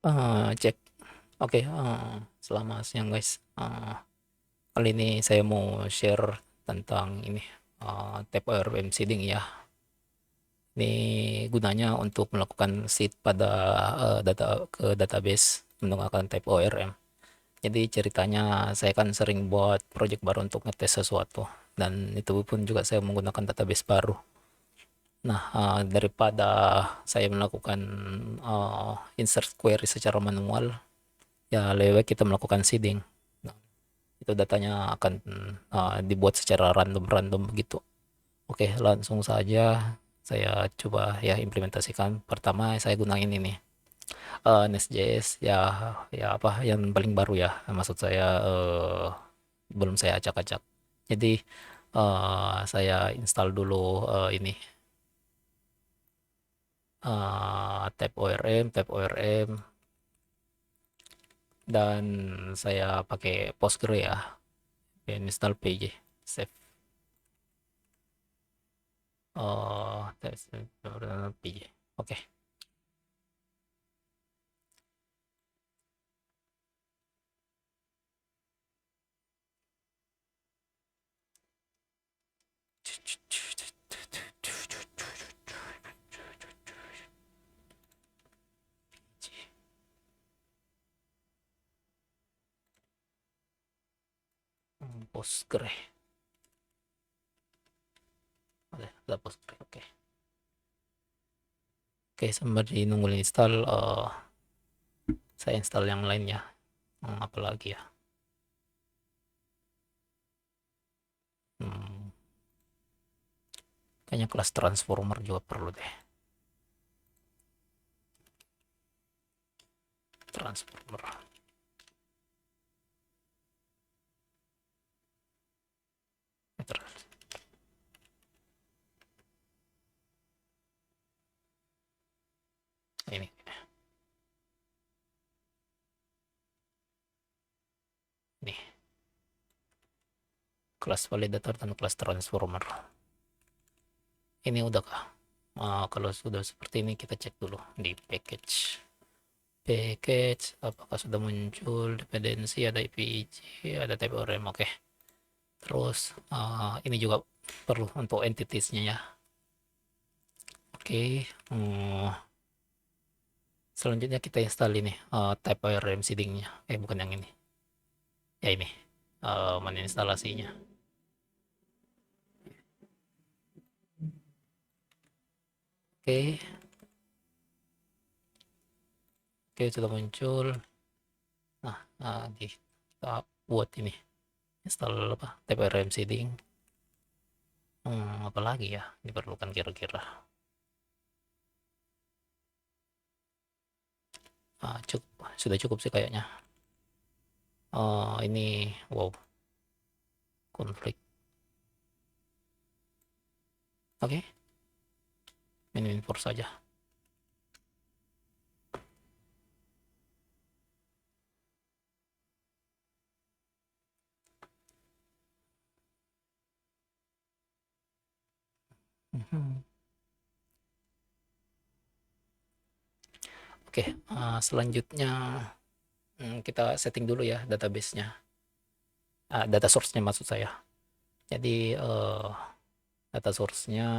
Cek. Oke, selamat siang guys. Kali ini saya mau share tentang ini, Type ORM seeding ya. Ini gunanya untuk melakukan seed pada database menggunakan Type ORM. Jadi ceritanya saya kan sering buat project baru untuk ngetes sesuatu, dan itu pun juga saya menggunakan database baru. Nah, daripada saya melakukan insert query secara manual, ya lebih baik kita melakukan seeding. Nah, itu datanya akan dibuat secara random begitu. Oke, langsung saja saya coba ya implementasikan. Pertama saya gunain ini Nest.js ya, ya apa yang paling baru ya. Maksud saya belum saya acak-acak. Jadi saya install dulu ini tab ORM, dan saya pakai Postgre ya. Install pj save tes pj. Oke. Postgre. Ada Postgre. Oke. Oke, sambil nunggu install, saya install yang lainnya. Apa lagi ya? Hmm, kayaknya kelas transformer juga perlu deh. Transformer. Ini. Nih. Kelas validator dan kelas transformer. Ini udah kah? Kalau sudah seperti ini kita cek dulu di package apakah sudah muncul dependensi, ada IPG, ada type ORM. Oke. Terus ini juga perlu untuk entitiesnya ya. Oke. Selanjutnya kita install ini type ORM seedingnya. Bukan yang ini ya, ini mana instalasinya. Oke. Oke, sudah muncul. Nah, kita buat ini install apa, type ORM seeding. Apalagi ya diperlukan kira-kira. Cukup, sudah cukup sih kayaknya. Ini wow, konflik. Oke, min force saja. Oke, selanjutnya kita setting dulu ya database-nya, data source-nya maksud saya. Jadi data source-nya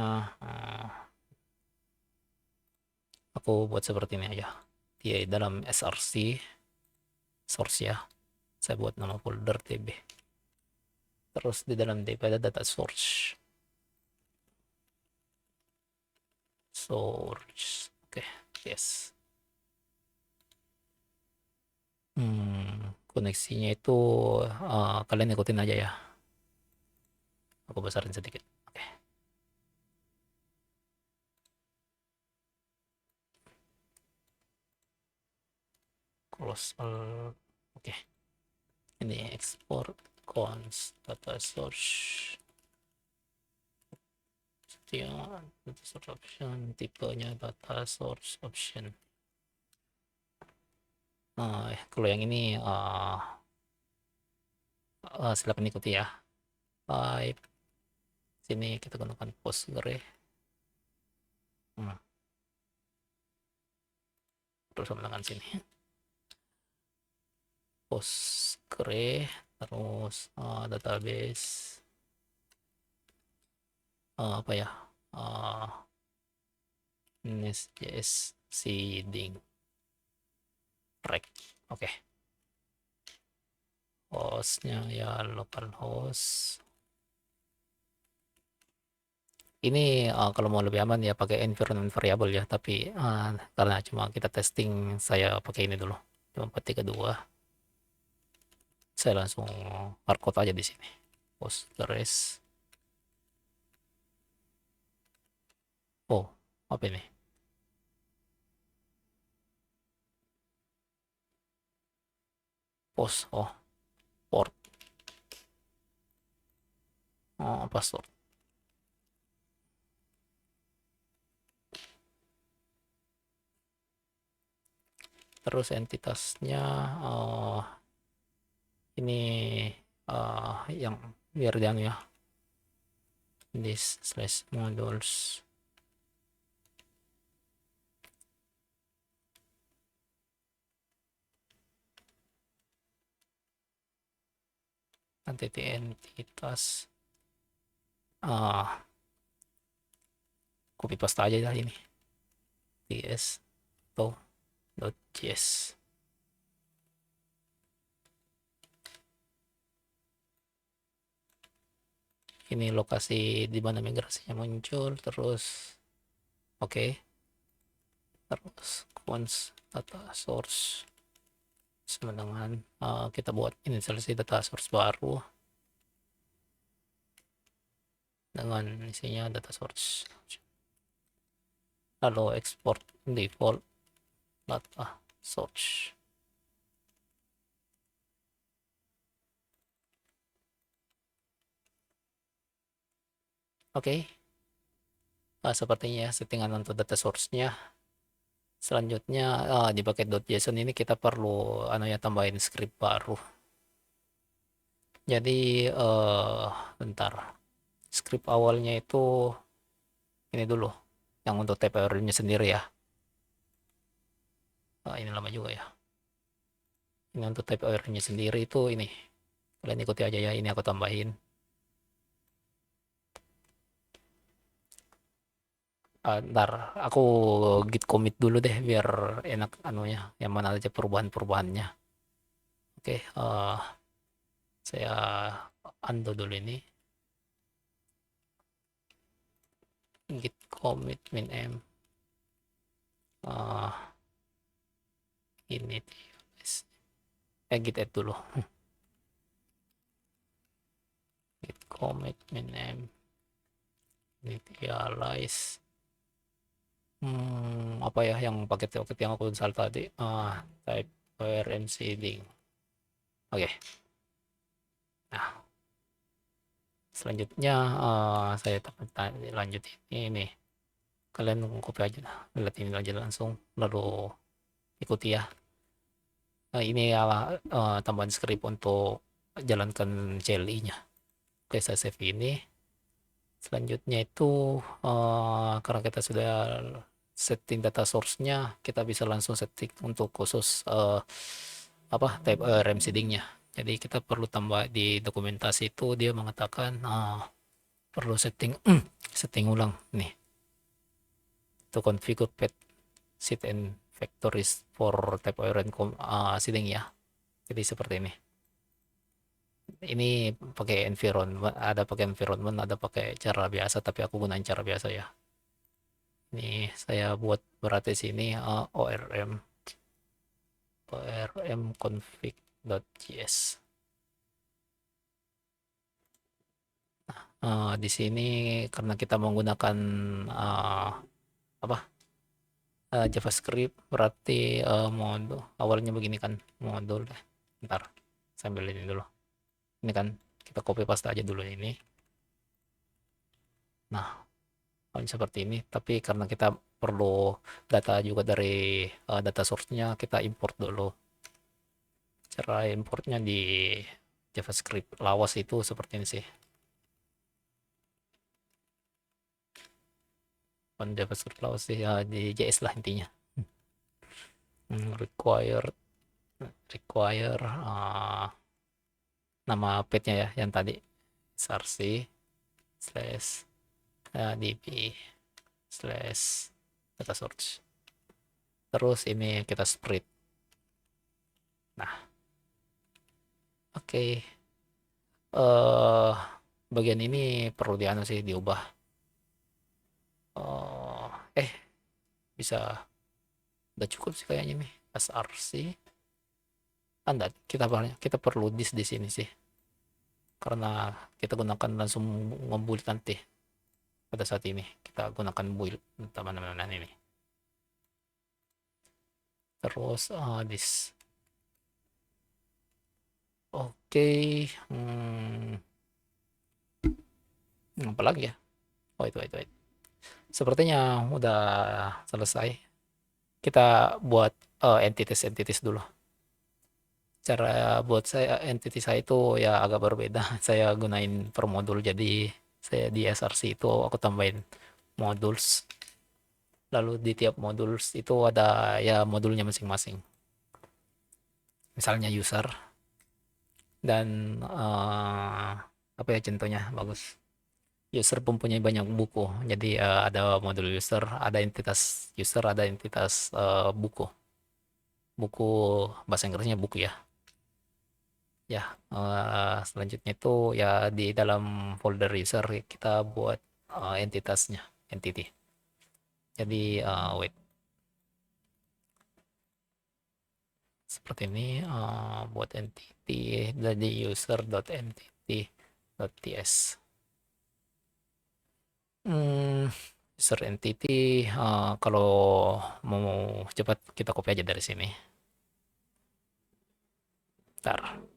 aku buat seperti ini aja. Di dalam src source ya, saya buat nama folder tb. Terus di dalam db ada data source. Oke, yes. Koneksinya itu kalian ikutin aja ya. Aku besarin sedikit. Oke. Close all. Oke. Ini export cons data source. Setia data source option, tipenya data source option. Kalau yang ini silakan ikuti ya. Type sini kita gunakan Postgre. Terus sama dengan sini. Postgre, terus database apa ya? Uh, Nest.js seeding rec. Oke. Hostnya ya localhost. Ini kalau mau lebih aman ya pakai environment variable ya, tapi karena cuma kita testing, saya pakai ini dulu. Cuma 432. Saya langsung hardcode aja di sini. Postgres. Oh, apa ini? Post. Oh, port. Oh, password. Terus entitasnya ini yang biar yang ya this slash modules nanti entitas copy paste aja lah ini ts atau .js. Ini lokasi di mana migrasinya muncul, terus oke. Terus cons data source sama dengan kita buat inisialisasi data source baru dengan isinya data source, lalu export default data source. Oke. Sepertinya settingan untuk data source-nya. Selanjutnya di paket.json ini kita perlu ya tambahin script baru. Jadi bentar. Script awalnya itu ini dulu, yang untuk TPR-nya sendiri ya. Ini lama juga ya. Ini untuk TPR-nya sendiri itu ini. Kalian ikuti aja ya, ini aku tambahin. Ntar aku git commit dulu deh biar enak anunya, yang mana aja perubahan-perubahannya. Oke, saya undo dulu ini. Git commit min m. Ini git add dulu. Git commit min m. Initialize. Apa ya yang paket-paket yang aku install tadi? Type orm seeding. Oke. Nah, selanjutnya saya lanjut ini. Kalian copy aja, lihat ini aja langsung, lalu ikuti ya. Ini tambahan script untuk jalankan CLI-nya. Oke, saya save ini. Selanjutnya itu karena kita sudah setting data source-nya, kita bisa langsung setting untuk khusus type RAM seeding-nya. Jadi kita perlu tambah di dokumentasi itu, dia mengatakan perlu setting setting ulang nih to configure pet seed and factories for type RAM seeding ya. Jadi seperti ini. Ini pakai environment, ada pakai cara biasa, tapi aku gunain cara biasa ya. Ini saya buat berarti sini orm config.js. Di sini karena kita menggunakan JavaScript, berarti modul awalnya begini kan, modul deh. Ntar sambil ini dulu. Ini kan kita copy paste aja dulu ini. Nah, seperti ini, tapi karena kita perlu data juga dari data source-nya, kita import dulu. Cara importnya di JavaScript lawas itu seperti ini sih. JavaScript lawas sih ya, di JS lah intinya. Required require nama petnya ya yang tadi src slash db slash data source, terus ini kita spread. Nah, oke. Bagian ini perlu dianu sih diubah. Oh, bisa udah cukup sih kayaknya nih src. Anda kita perlu di sini sih karena kita gunakan langsung ngebuild nanti. Pada saat ini kita gunakan build teman-teman ini, terus this. Oke. Apa lagi ya? Wait. Sepertinya udah selesai. Kita buat entities dulu. Cara buat saya entity saya itu ya agak berbeda. Saya gunain per modul, jadi saya di src itu aku tambahin modules. Lalu di tiap modules itu ada ya modulnya masing-masing. Misalnya user dan apa ya contohnya bagus. User mempunyai banyak buku. Jadi ada modul user, ada entitas user, ada entitas buku. Buku bahasa Inggrisnya buku ya. Ya, selanjutnya itu ya di dalam folder user kita buat entitasnya, entity. Jadi wait. Seperti ini buat entity dari user.entity.ts. User entity kalau mau cepat kita copy aja dari sini. Ntar.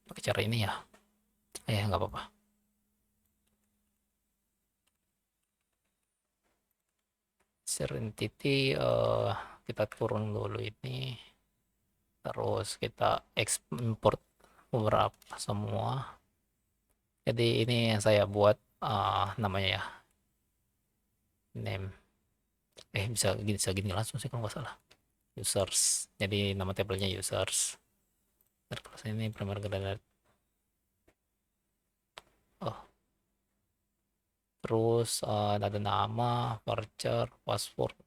Pakai cara ini ya. Nggak apa-apa. User entity kita turun dulu ini. Terus kita import beberapa semua. Jadi ini yang saya buat namanya ya. Name. Bisa gini langsung sih kalau nggak salah. Users. Jadi nama tabelnya users. Terus ini primary grader. Oh. Terus ada nama, varchar, password.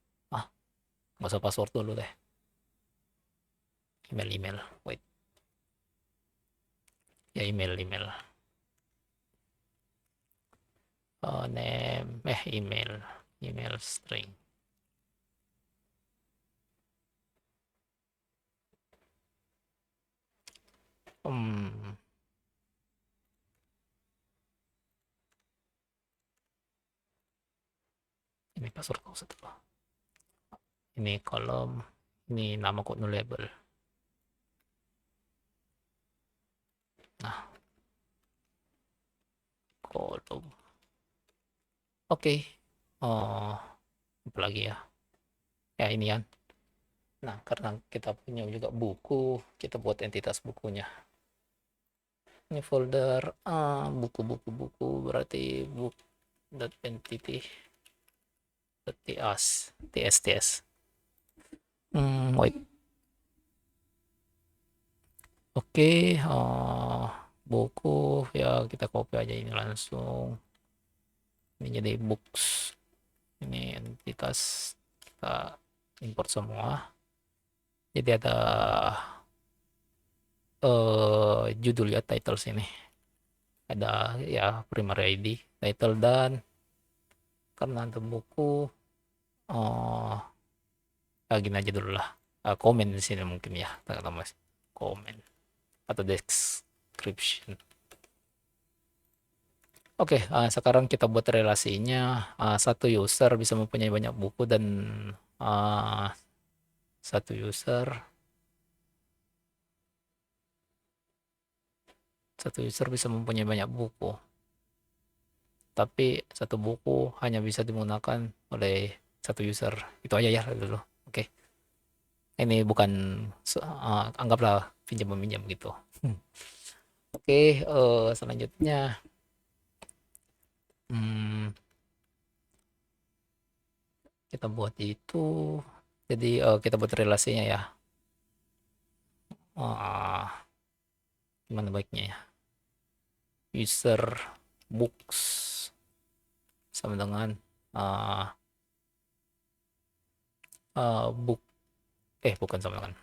Nggak usah password dulu deh. Email. Wait. Ya email. Name, email string. Ini password kau setelah. Ini kolom, ini nama kode label. Nah, kolom. Oke. Apa lagi ya? Ya ini kan. Nah, karena kita punya juga buku, kita buat entitas bukunya. Ini folder buku berarti book.entity tsts. Wait. Oke, buku ya kita copy aja ini langsung. Ini jadi books. Ini entitas kita import semua. Jadi ada judul ya, title sini. Ada ya primary ID, title, dan karena ada buku gini aja dulu lah. Komen di sini mungkin ya, tambah komen atau description. Oke, sekarang kita buat relasinya. Satu user bisa mempunyai banyak buku dan satu user bisa mempunyai banyak buku. Tapi satu buku hanya bisa digunakan oleh satu user. Itu aja ya dulu. Oke. Ini bukan anggaplah pinjam meminjam gitu. Oke, selanjutnya Kita buat itu, jadi kita buat relasinya ya. Ah, gimana baiknya ya? User books sama dengan uh, book, bukan sama dengan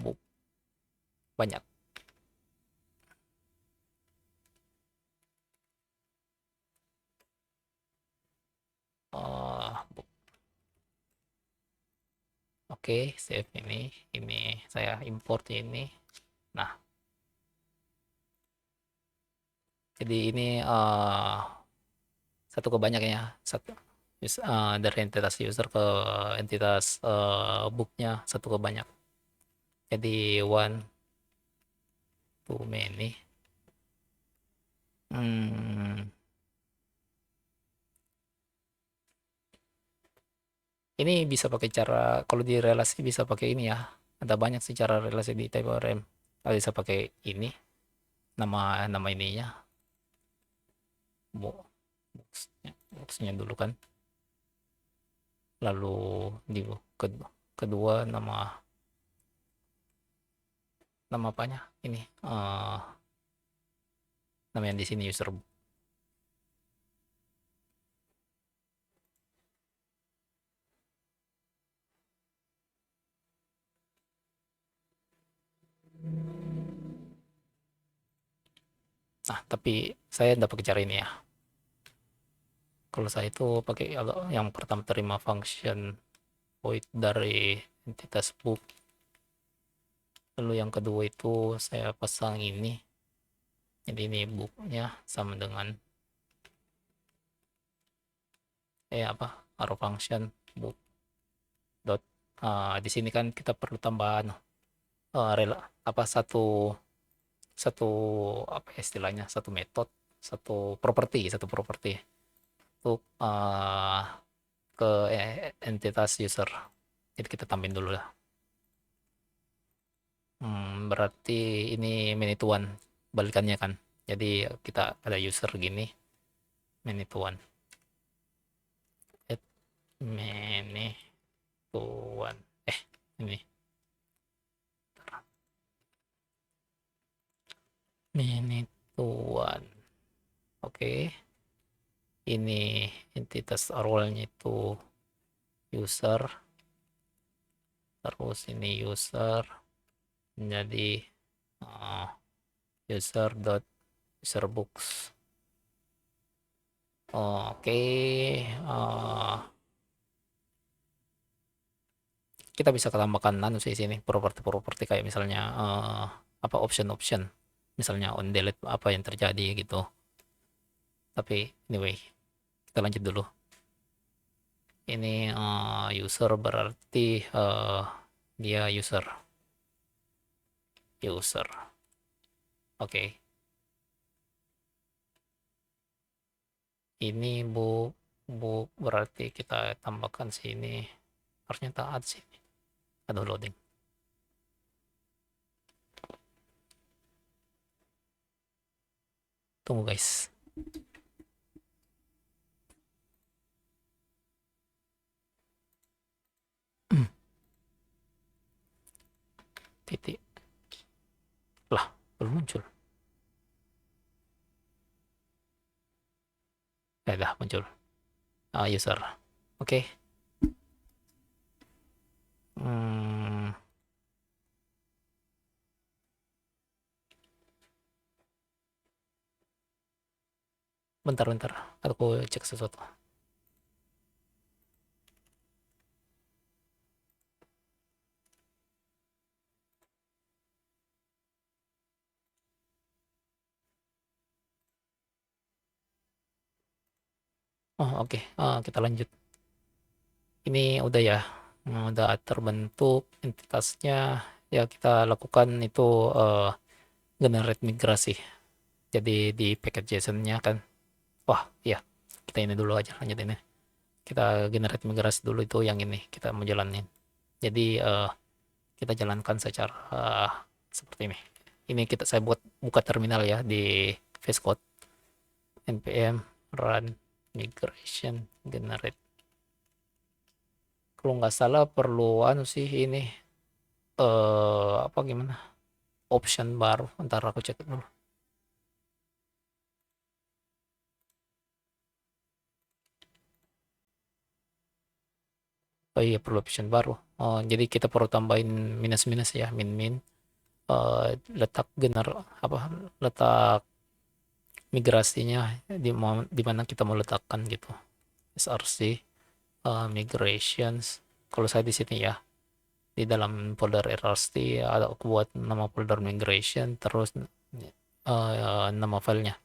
book banyak. Book. Oke, save ini saya import ini. Nah, jadi ini satu ke banyak ya, dari entitas user ke entitas booknya satu ke banyak. Jadi one too many. Hmm, ini bisa pakai cara, kalau di relasi bisa pakai ini ya. Ada banyak sih cara relasi di TPRM. Bisa pakai ini, nama nama ininya, boxnya dulu kan. Lalu di kedua nama nama apanya? Ini nama yang di sini user. Nah, tapi saya tidak pakai cara ini ya. Kalau saya itu pakai yang pertama terima function void dari entitas book. Lalu yang kedua itu saya pasang ini. Jadi ini booknya sama dengan apa? Arrow function book dot. Di sini kan kita perlu tambahan apa satu satu apa istilahnya, satu metode, satu properti untuk ke entitas user. Jadi kita tambahin dulu lah. Berarti ini many to one balikannya kan. Jadi kita ada user gini, many to one. Many to one. Ini many to one. Oke. Ini entitas role-nya itu user. Terus ini user. Jadi user dot user books. Oke. Kita bisa tambahkan sih sini properti-properti kayak misalnya apa option-option, misalnya on delete apa yang terjadi gitu. Tapi anyway, kita lanjut dulu. Ini user berarti dia user. Oke. Ini bu berarti kita tambahkan sini, harusnya taat sini. Aduh, loading. Tunggu guys. Titik. Lah, belum muncul. Dah muncul. User. Oke. Bentar. Aku cek sesuatu. Oke. Kita lanjut. Ini udah ya. Udah terbentuk entitasnya. Ya, kita lakukan itu generate migrasi. Jadi di package JSON-nya kan. Wah, iya. Kita ini dulu aja, lanjut ini. Kita generate migrasi dulu itu yang ini. Kita mau jalanin. Jadi kita jalankan secara seperti ini. Ini saya buka terminal ya di VS Code. npm run migration generate. Kalau nggak salah perlu anu sih ini apa gimana? Option baru. Ntar aku cek dulu. Oh iya perlu option baru. Oh, jadi kita perlu tambahin minus-minus ya, min-min. Letak apa letak migrasinya di mana kita mau letakkan gitu. SRC migrations. Kalau saya di sini ya di dalam folder RRC ada aku buat nama folder migration terus nama filenya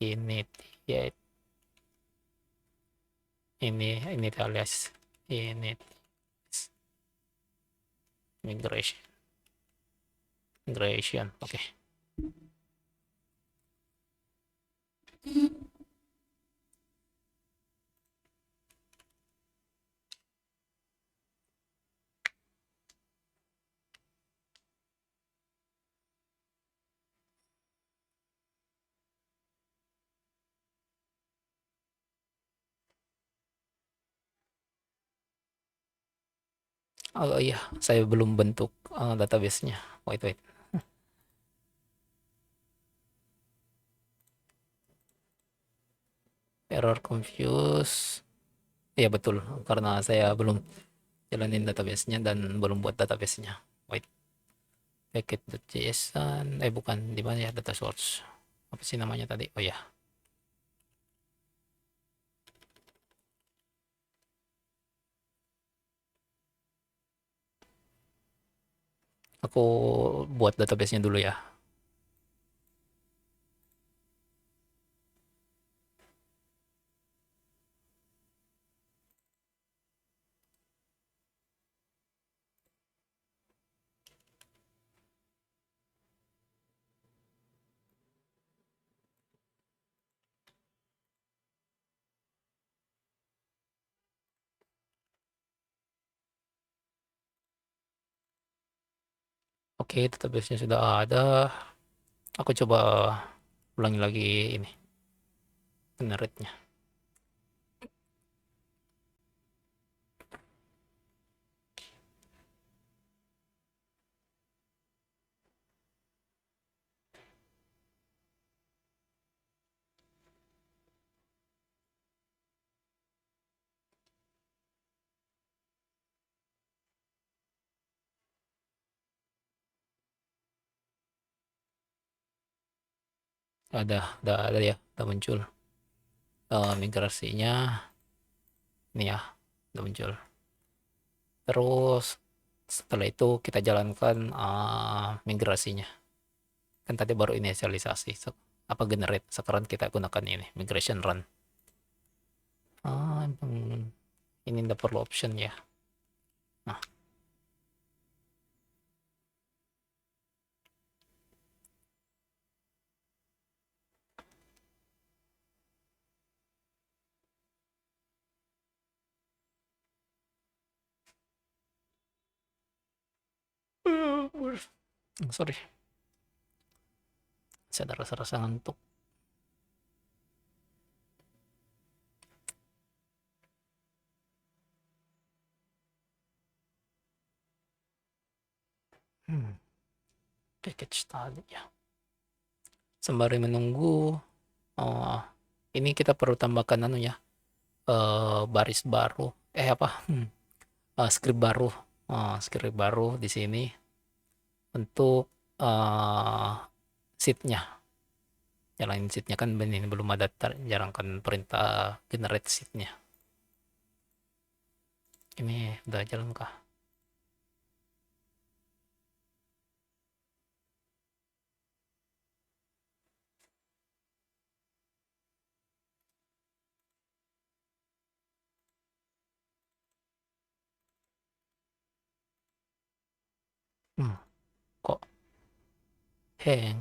init ya ini alias init migration oke. Okay. Oh iya, saya belum bentuk database-nya. Wait. Error confuse. Iya betul, karena saya belum jalanin database-nya dan belum buat database-nya. Wait, packet.json, bukan, di mana ya data source? Apa sih namanya tadi? Oh ya, aku buat database-nya dulu ya. Oke, database-nya sudah ada. Aku coba ulangi lagi ini, generate-nya. Ada ya, udah muncul. Migrasinya ini ya, udah muncul. Terus setelah itu kita jalankan migrasinya. Kan tadi baru inisialisasi, apa generate. Sekarang kita gunakan ini, migration run. Ini tidak perlu option ya. Nah, sorry, saya ada rasa-rasa ngantuk. Package tadi ya. Sembari menunggu, oh, ini kita perlu tambahkan anu ya, baris baru. Apa? Script baru. Script baru di sini untuk sheet-nya. Jalanin sheet-nya kan ini belum ada, jarang kan perintah generate sheet-nya. Ini udah jalan kah? Kok hang?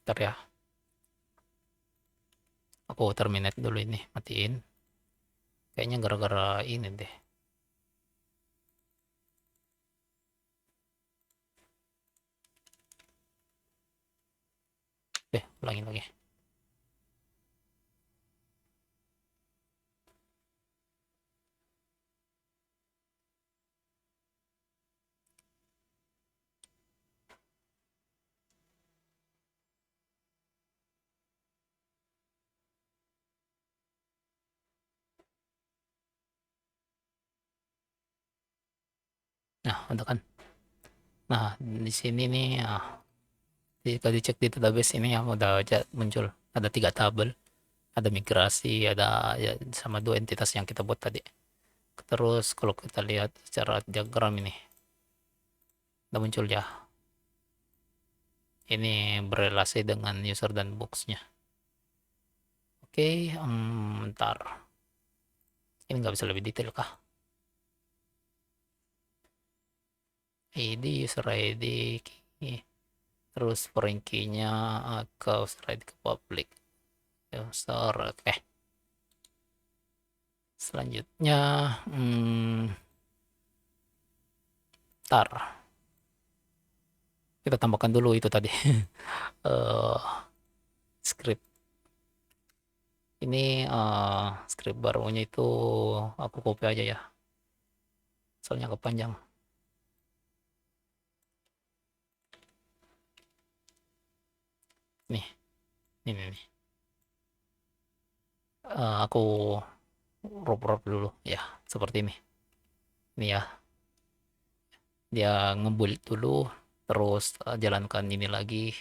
Ntar ya, aku terminate dulu ini, matiin. Kayaknya gara-gara ini deh. Ulangi lagi. Nah, udah kan. Nah, di sini nih, jika dicek di database ini yang udah aja muncul ada 3 tabel, ada migrasi, ada ya sama 2 entitas yang kita buat tadi. Terus kalau kita lihat secara diagram ini, udah muncul ya. Ini berrelasi dengan user dan boxnya. Oke, bentar. Ini nggak bisa lebih detail kah? ID, user ID, key. Terus foreign key-nya ke user ID ke public. User, oke. Selanjutnya, ntar kita tambahkan dulu itu tadi. eh Script ini, script barunya itu aku copy aja ya, soalnya kepanjang. Nih, ini. Aku rub dulu ya, seperti ini. Ini ya, dia ngebuild dulu, terus jalankan ini lagi.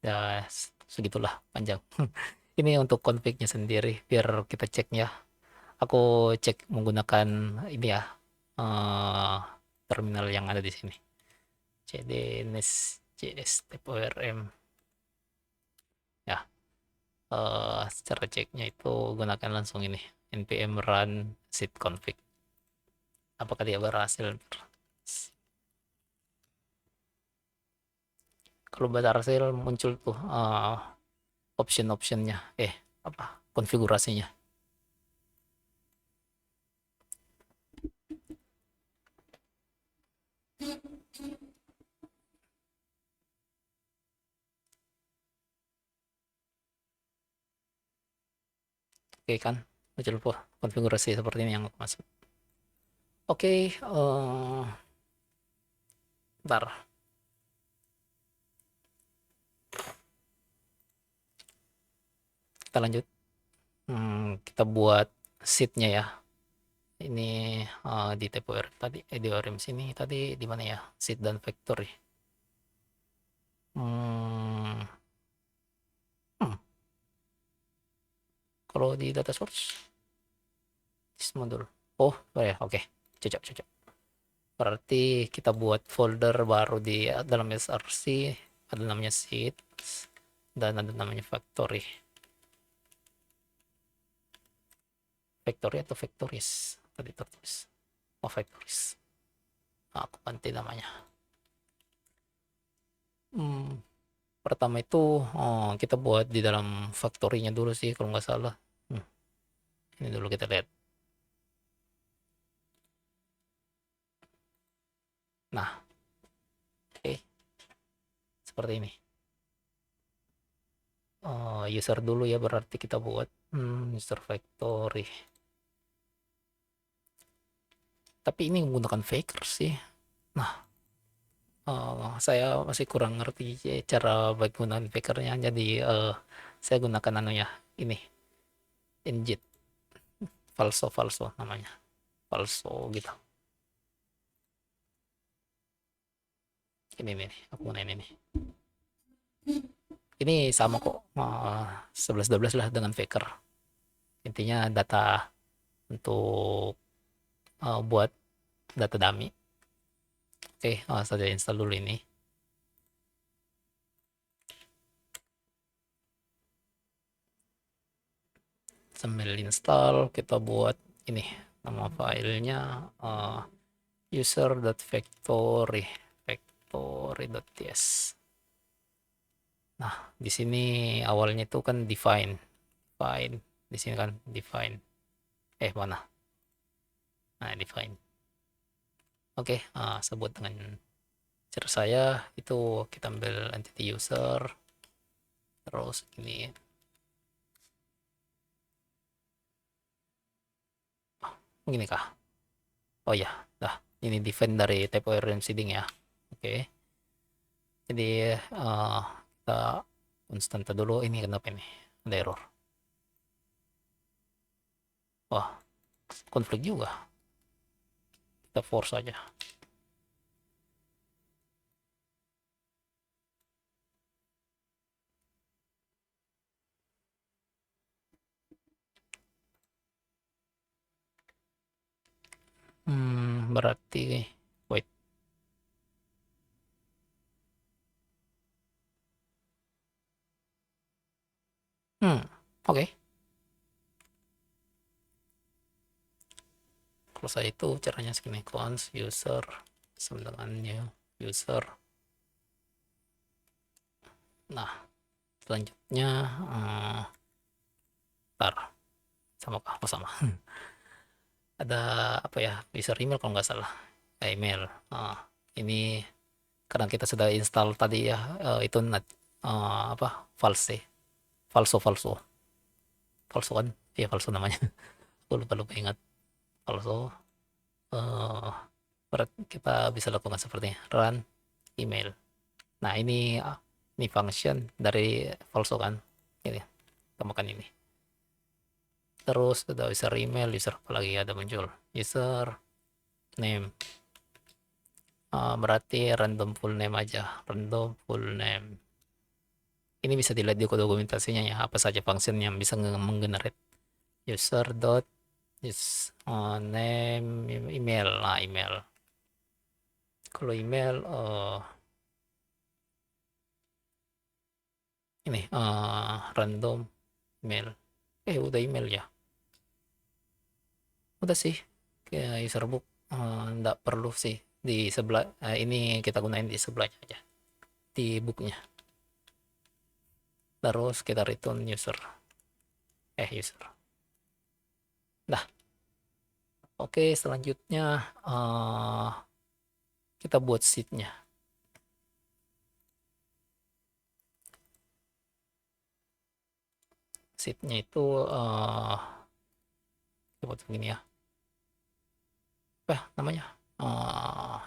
Ya, segitulah panjang. Ini untuk config-nya sendiri, biar kita ceknya. Aku cek menggunakan ini ya, eh, terminal yang ada di sini. cdns.js type-orm ya. Secara ceknya itu gunakan langsung ini, npm run seed config. Apakah dia berhasil? Kalau berhasil muncul tuh option-optionnya, apa, konfigurasinya. Oke kan, muncul tuh konfigurasi seperti ini yang aku masuk. Oke, bentar. Kita lanjut. Kita buat seatnya ya. Ini di TPR tadi, di ORM sini tadi di mana ya? Seat dan factory. Hmm, hmm, Kalau di data source, this module. Oh, ya, oke. Cocok. Berarti kita buat folder baru di dalam SRC, ada namanya seat dan ada namanya factory. Factory atau factories tadi tertulis. Oh, factories. Aku ganti namanya. Pertama itu kita buat di dalam factory-nya dulu sih kalau nggak salah. Ini dulu kita lihat. Nah, oke, seperti ini. User dulu ya, berarti kita buat user factory. Tapi ini menggunakan faker sih. Nah, saya masih kurang ngerti cara baik menggunakan fakernya. Jadi saya gunakan ya, ini inject falso namanya, falso gitu. Ini nih, aku gunain ini. Ini sama kok, 11-12 lah dengan faker. Intinya data untuk buat data dummy. Oke, saya install dulu ini. Sambil install, kita buat ini, nama filenya user.factory.ts. Nah, di sini awalnya itu kan define. Di sini kan define. Mana? Nah, define. Oke, sebut dengan cara saya itu, kita ambil entity user, terus ini gini kah? Oh ya, dah, ini define dari type ORM seeding ya. Oke, jadi kita constant dulu. Ini kenapa ini ada error? Wah, konflik juga. Kita force aja. berarti wait. Oke. Kalau saya itu caranya segini, cons user sama dengan new user. Nah, selanjutnya ntar sama kah? Oh, sama. Ada apa ya? User email kalau nggak salah. Email. Ini karena kita sudah install tadi ya, itu apa? False. Falso kan? Iya, falso namanya. Aku lupa ingat. Falso. Kita bisa lakukan seperti run email. Nah, ini function dari falso kan. Ini tambahkan ini. Terus ada user email, user apa lagi ada muncul, user name. Berarti random full name aja, random full name. Ini bisa dilihat di dokumentasinya ya, apa saja function yang bisa menggenerate. User dot name email. Nah, email. Kalau email ini random email. Udah email ya. Udah sih. Kayak user book nggak perlu sih di sebelah, ini kita gunain di sebelahnya aja, di booknya. Terus kita return user. User. Nah, oke, selanjutnya kita buat sheet-nya. Sheet-nya itu kita buat begini ya. Apa namanya?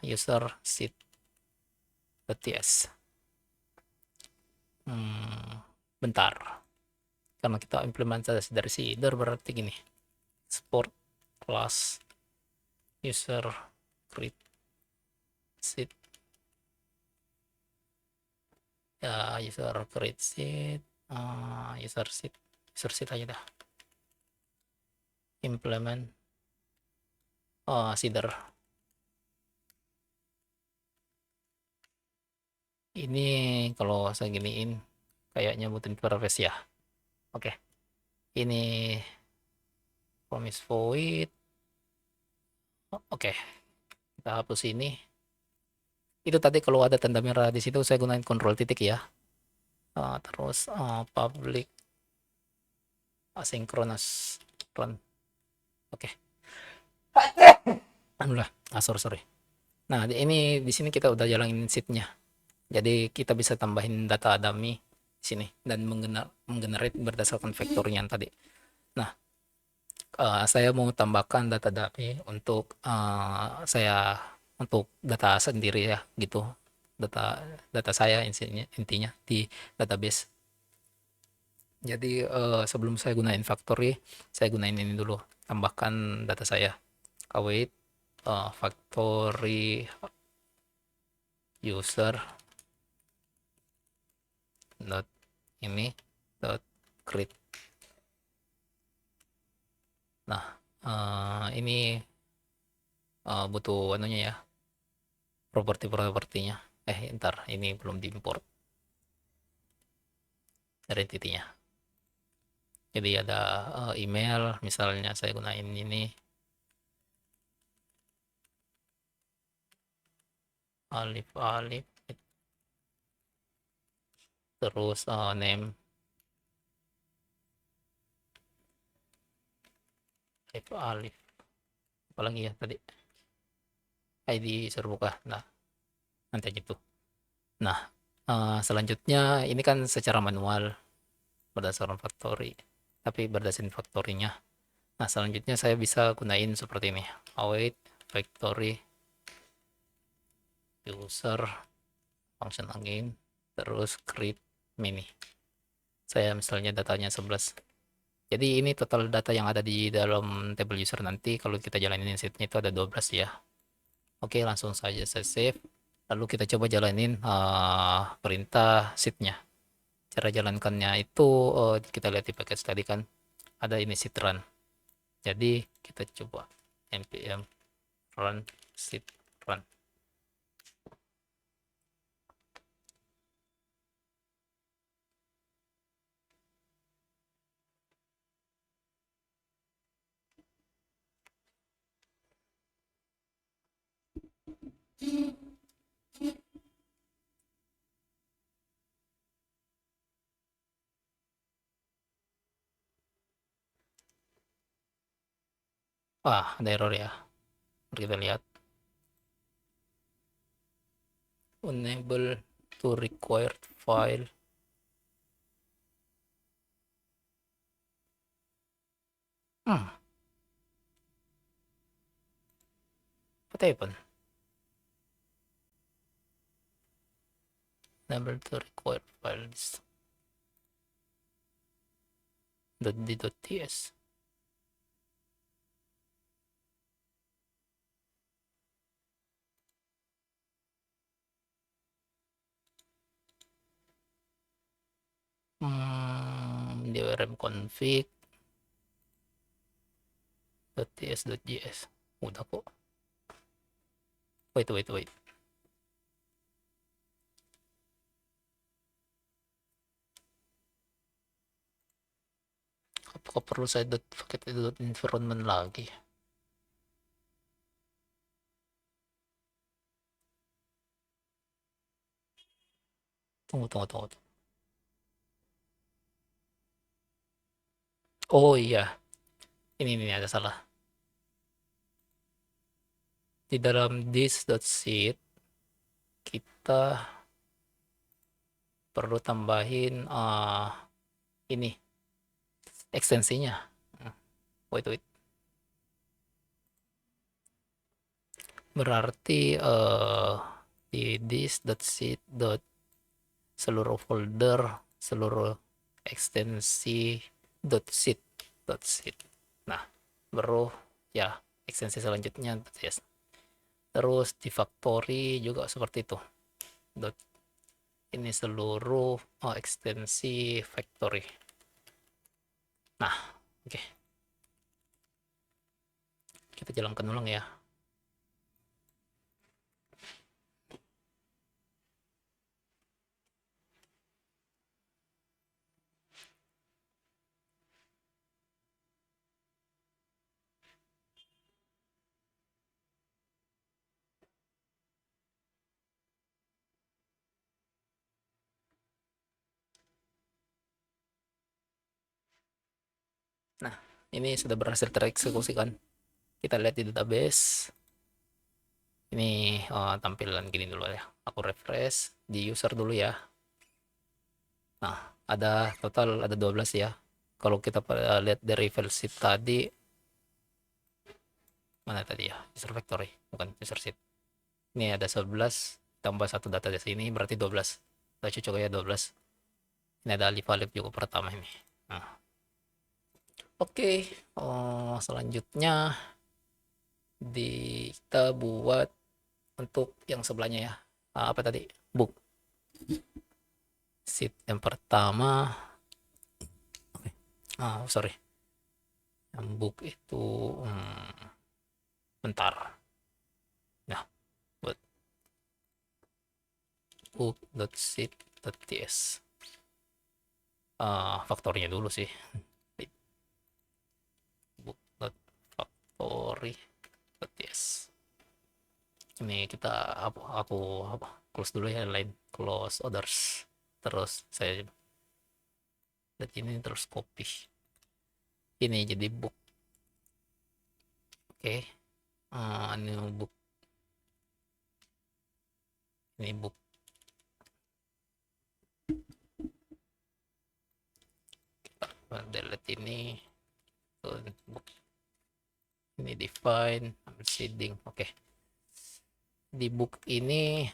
User sheet.ts. Bentar. Karena kita implementasi dari seeder berarti gini. Export class user create sheet. Ya, user create sheet, user sheet aja dah. Implement seeder. Ini kalau saya giniin kayaknya butuh interface ya. Oke. Ini promise void. Oke. Kita hapus ini. Itu tadi kalau ada tanda merah di situ saya gunain kontrol titik ya. Terus public asynchronous run. Oke. Alhamdulillah. Sorry. Nah, ini di sini kita udah jalanin sheet-nya. Jadi kita bisa tambahin data dummy di sini dan menggenerate berdasarkan vektornya yang tadi. Nah, saya mau tambahkan data dummy untuk saya untuk data sendiri ya gitu. Data saya intinya di database. Jadi sebelum saya gunain factory, saya gunain ini dulu. Tambahkan data saya. Await factory user dot ini dot create. Nah, ini butuh anunya ya, propertinya. Ntar ini belum diimport dari entity-nya. Jadi ada email, misalnya saya gunain ini alif terus name alif apalagi ya tadi ID serbuka. Nah, nanti aja tuh. Nah, selanjutnya ini kan secara manual berdasarkan factory, tapi berdasarkan factory-nya. Nah, selanjutnya saya bisa gunain seperti ini. Await factory user function again terus create mini. Saya misalnya datanya 11. Jadi ini total data yang ada di dalam table user nanti kalau kita jalanin sheet-nya itu ada 12 ya. Oke, langsung saja saya save. Lalu kita coba jalanin perintah sheet-nya. Cara jalankannya itu kita lihat di package tadi kan ada ini sheet run. Jadi kita coba npm run seed run. Ada error ya. Mari kita lihat. Unable to required file. What happened? Unable to required files. .d.ts. DRM config .ts.js udah kok. Wait. Apakah perlu saya pakai environment lagi? Tunggu. Oh iya, ini ada salah. Di dalam this.sheet kita perlu tambahin ini ekstensinya. Wait. Berarti di this.sheet seluruh folder, seluruh ekstensi .sheet. Nah, baru ya ekstensi selanjutnya .ts. Terus di factory juga seperti itu. Ini seluruh ekstensi factory. Nah, oke. Kita jalankan ulang ya. Nah, ini sudah berhasil tereksekusikan. Kita lihat di database. Ini tampilan gini dulu ya. Aku refresh di user dulu ya. Nah, ada total ada 12 ya. Kalau kita lihat dari file sheet tadi, mana tadi ya? User factory, bukan user sheet. Ini ada 11 tambah satu data di sini berarti 12. Kita cocok ya 12. Ini ada alif juga pertama ini. Nah, oke. Selanjutnya kita buat untuk yang sebelahnya ya. Apa tadi? Book. Sheet yang pertama. Sorry. Yang book itu bentar. Nah, buat book.sheet.ts. Faktornya dulu sih. Book.factory.ts. Ini kita aku close dulu ya, line close others. Terus saya lihat ini terus copy. Ini jadi book. Oke. Ini book. Ini book. Kita delete ini. Book. Ini define, shading. Oke. Di book ini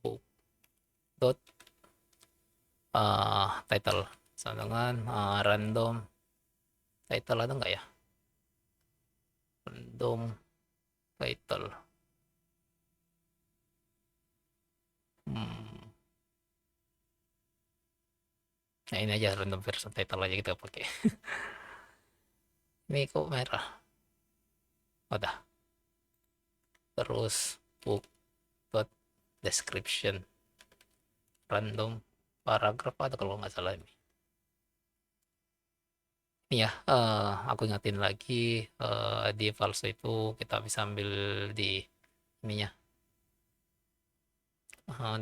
book dot title sama dengan random title, ada nggak ya? Random title. Nah, ini aja random version title aja kita pakai. Ini kok merah. Udah. Terus book dot description random paragraph ada kalau nggak salah ini. Ini ya, aku ingatin lagi, di Falso itu kita bisa ambil di ininya,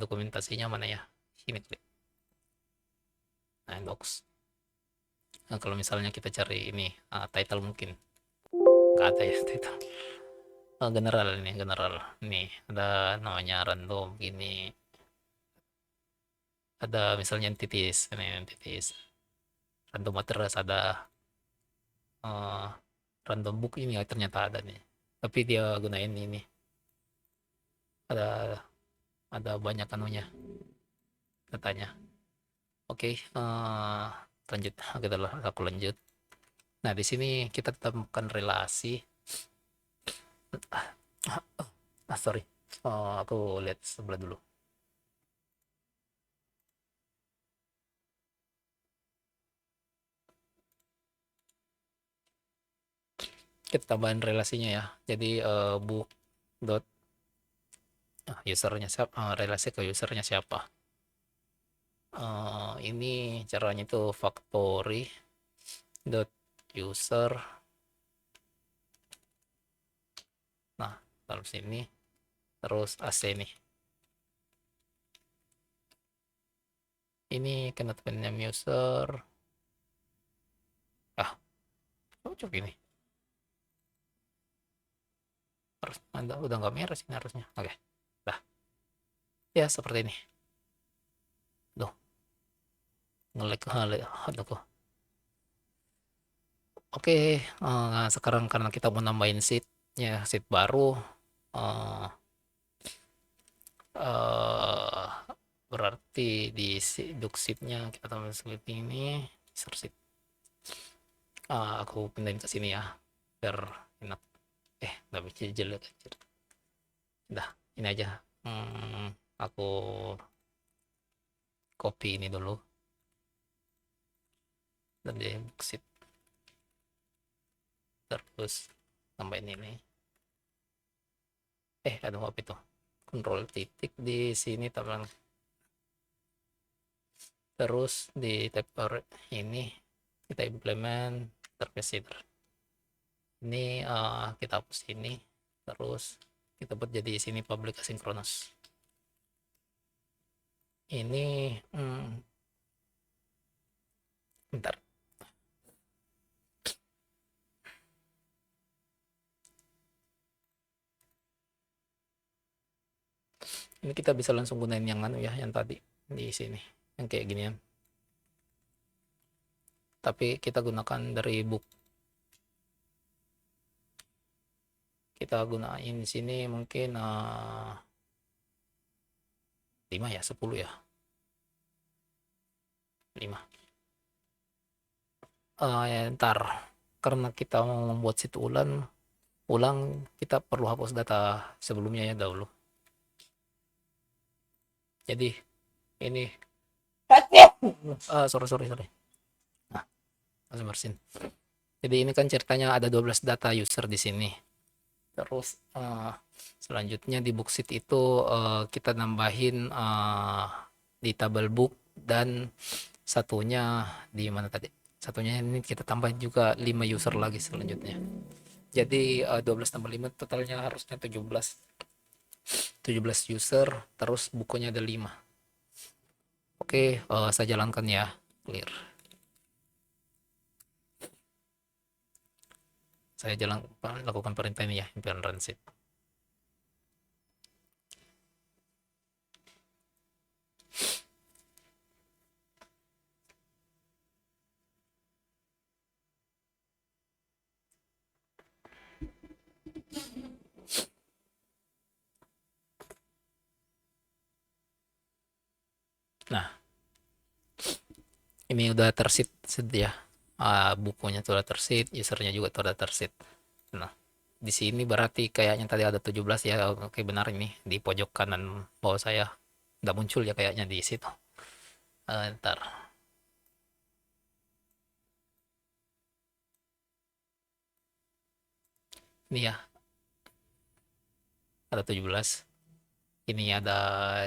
dokumentasinya mana ya? Sini klik. Nah, docs. Nah, kalau misalnya kita cari ini, title mungkin nggak ada ya title. General ini, general. Nih, ada namanya random gini. Ada misalnya entities, ini entities. Random address ada, eh, random book ini ternyata ada nih. Tapi dia gunain ini. Ada banyak anunya datanya. Oke, lanjut. Aku lanjut. Nah, di sini kita temukan relasi. Sorry. Aku lihat sebelah dulu. Kita tambahin relasinya ya. Jadi book dot usernya siapa, relasi ke usernya siapa. Ini caranya itu factory dot user. Nah, taruh sini. Terus AC nih. Ini kena name user. Ah, cocok ini. Harus ada udah nggak merah sini harusnya. Oke. Dah. Ya seperti ini. Duh, ngelek ngelek. Aduh kok. Oke, sekarang karena kita mau nambahin sheet-nya, sheet baru, eh eh, berarti di duk sheet-nya kita tambah seperti ini, insert sheet. Aku pindahin ke sini ya, biar enak. Nggak bisa jelek aja. Dah, ini aja. Aku copy ini dulu dan di book sheet. Terus tambahin ini. Aduh apa itu? Control titik di sini teman. Terus di tab ini kita implement service header. Ini kita hapus ini. Terus kita buat jadi sini public asynchronous. Ini bentar. Ini kita bisa langsung gunain yang anu ya, yang tadi di sini, yang kayak ginian. Tapi kita gunakan dari book. Kita gunain di sini mungkin 5 ya, 10 ya. 5. Ya, ntar karena kita mau membuat situ ulang kita perlu hapus data sebelumnya ya dahulu. Jadi ini sorry. Nah, langsung bersin. Jadi ini kan ceritanya ada 12 data user di sini. Terus selanjutnya di booksheet itu kita nambahin di tabel book dan satunya di mana tadi? Satunya ini kita tambahin juga 5 user lagi selanjutnya. Jadi 12 tambah 5 totalnya harusnya 17 user, terus bukunya ada 5. Oke, saya jalankan ya. Clear. Saya lakukan perintah ini ya, implement run sheet. Nah, ini udah tersit ya. Bukunya tuh udah tersit, usernya juga tuh udah tersit. Nah, di sini berarti kayaknya tadi ada 17 ya. Oke, benar ini di pojok kanan bawah saya. Nggak muncul ya kayaknya di situ. Ntar. Ini ya. ada 17. Ini ada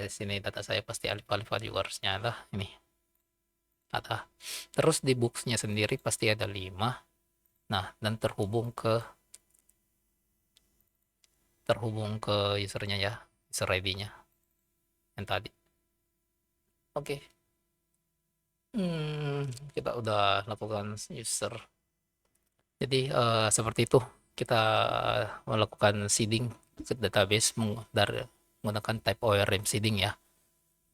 sini data saya pasti alif-alif juga harusnya ada ini. Ada. Terus di books-nya sendiri pasti ada 5. Nah, dan terhubung ke usernya ya, user ID-nya yang tadi. Oke. Kita udah lakukan user. Jadi seperti itu kita melakukan seeding ke database dari menggunakan type ORM seeding ya.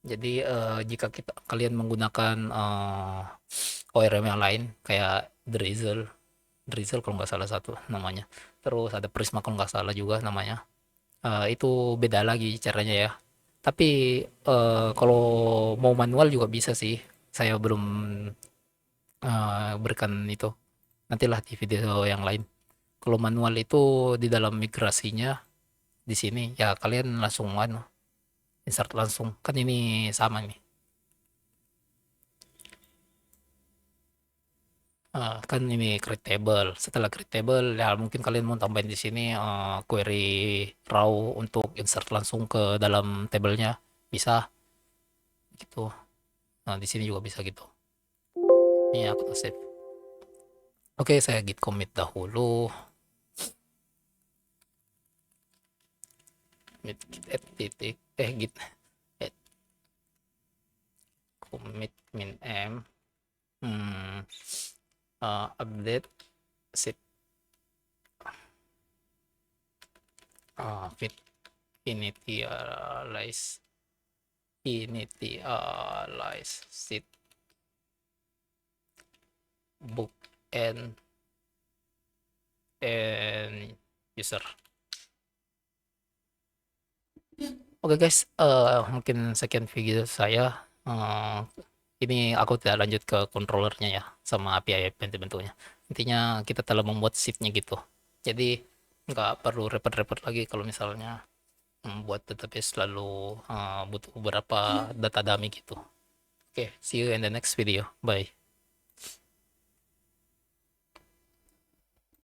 Jadi jika kalian menggunakan ORM yang lain kayak Drizzle kalau nggak salah satu namanya. Terus ada Prisma kalau nggak salah juga namanya. Itu beda lagi caranya ya. Tapi kalau mau manual juga bisa sih. Saya belum berikan itu. Nantilah di video yang lain. Kalau manual itu di dalam migrasinya di sini ya kalian langsung insert langsung. Kan ini sama nih. Kan ini create table. Setelah create table ya mungkin kalian mau tambahin di sini query raw untuk insert langsung ke dalam tabelnya bisa gitu. Nah, di sini juga bisa gitu. Ini aku save. Oke, saya git commit dahulu. Git titik git add commit min m update sit fit initialize sit book and user. Oke guys, mungkin sekian video saya. Ini aku tidak lanjut ke controllernya ya, sama API bentuk-bentuknya. Intinya kita telah membuat sheet-nya gitu. Jadi nggak perlu repot-repot lagi kalau misalnya membuat database lalu butuh beberapa data dummy gitu. Oke, see you in the next video. Bye.